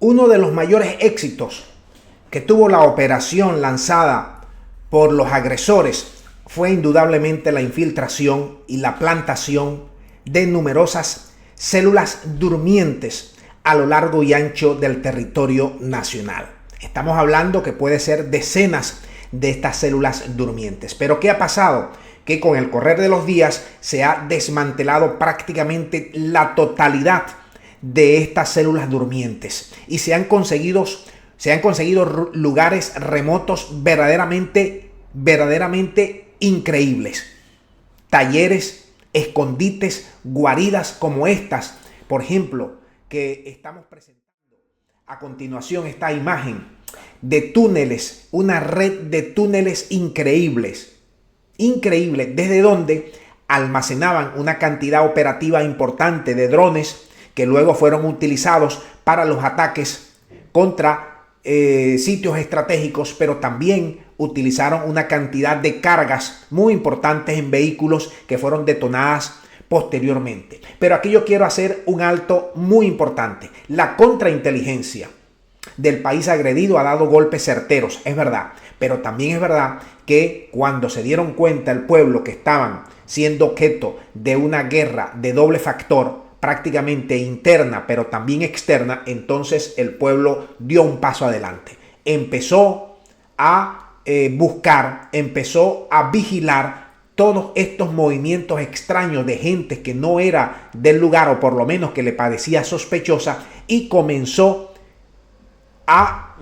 Uno de los mayores éxitos que tuvo la operación lanzada por los agresores fue indudablemente la infiltración y la plantación de numerosas células durmientes a lo largo y ancho del territorio nacional. Estamos hablando que puede ser decenas de estas células durmientes. Pero ¿qué ha pasado? Que con el correr de los días se ha desmantelado prácticamente la totalidad de estas células durmientes y se han conseguido lugares remotos verdaderamente increíbles. Talleres, escondites, guaridas como estas, por ejemplo, que estamos presentando a continuación, esta imagen de túneles, una red de túneles increíbles, desde donde almacenaban una cantidad operativa importante de drones que luego fueron utilizados para los ataques contra sitios estratégicos, pero también utilizaron una cantidad de cargas muy importantes en vehículos que fueron detonadas posteriormente. Pero aquí yo quiero hacer un alto muy importante. La contrainteligencia del país agredido ha dado golpes certeros, es verdad, pero también es verdad que cuando se dieron cuenta el pueblo que estaban siendo objeto de una guerra de doble factor, prácticamente interna pero también externa, entonces el pueblo dio un paso adelante. Empezó a buscar, empezó a vigilar todos estos movimientos extraños de gente que no era del lugar, o por lo menos que le parecía sospechosa, y comenzó a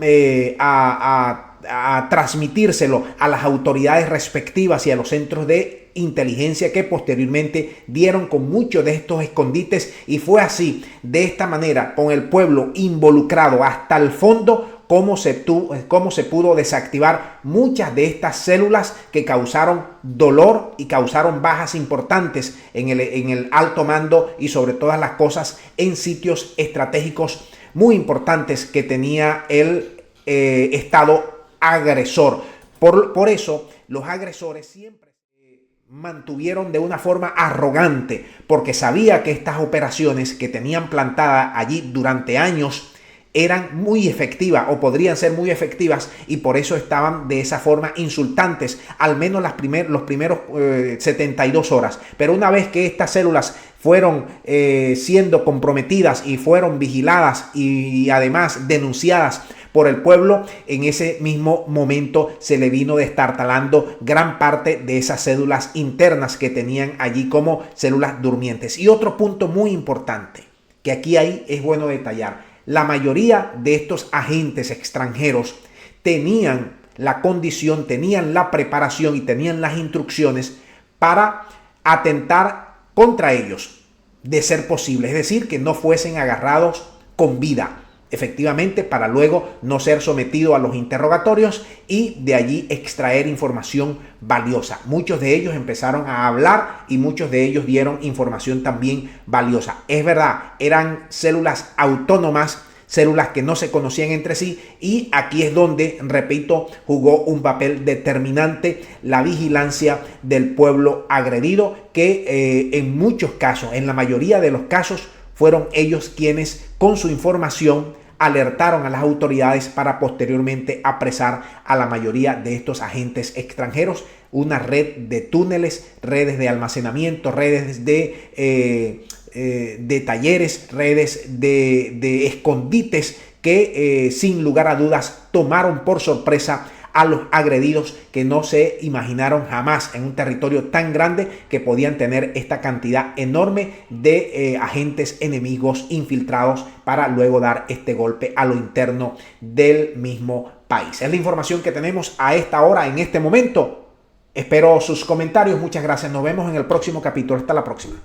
transmitírselo a las autoridades respectivas y a los centros de inteligencia, que posteriormente dieron con muchos de estos escondites, y fue así, de esta manera, con el pueblo involucrado hasta el fondo, cómo se pudo desactivar muchas de estas células que causaron dolor y causaron bajas importantes en el alto mando y sobre todas las cosas en sitios estratégicos muy importantes que tenía el Estado agresor. Por eso los agresores siempre mantuvieron de una forma arrogante, porque sabía que estas operaciones que tenían plantada allí durante años eran muy efectivas o podrían ser muy efectivas, y por eso estaban de esa forma insultantes, al menos los primeros 72 horas. Pero una vez que estas células fueron siendo comprometidas y fueron vigiladas y además denunciadas por el pueblo, en ese mismo momento se le vino destartalando gran parte de esas células internas que tenían allí como células durmientes. Y otro punto muy importante que aquí es bueno detallar: la mayoría de estos agentes extranjeros tenían la condición, tenían la preparación y tenían las instrucciones para atentar contra ellos, de ser posible. Es decir, que no fuesen agarrados con vida, efectivamente, para luego no ser sometido a los interrogatorios y de allí extraer información valiosa. Muchos de ellos empezaron a hablar y muchos de ellos dieron información también valiosa. Es verdad, eran células autónomas, células que no se conocían entre sí, y aquí es donde, repito, jugó un papel determinante la vigilancia del pueblo agredido, que en muchos casos, en la mayoría de los casos, fueron ellos quienes con su información alertaron a las autoridades para posteriormente apresar a la mayoría de estos agentes extranjeros. Una red de túneles, redes de almacenamiento, redes de talleres, redes de escondites que sin lugar a dudas tomaron por sorpresa a los agredidos, que no se imaginaron jamás en un territorio tan grande que podían tener esta cantidad enorme de agentes enemigos infiltrados para luego dar este golpe a lo interno del mismo país. Es la información que tenemos a esta hora, en este momento. Espero sus comentarios. Muchas gracias. Nos vemos en el próximo capítulo. Hasta la próxima.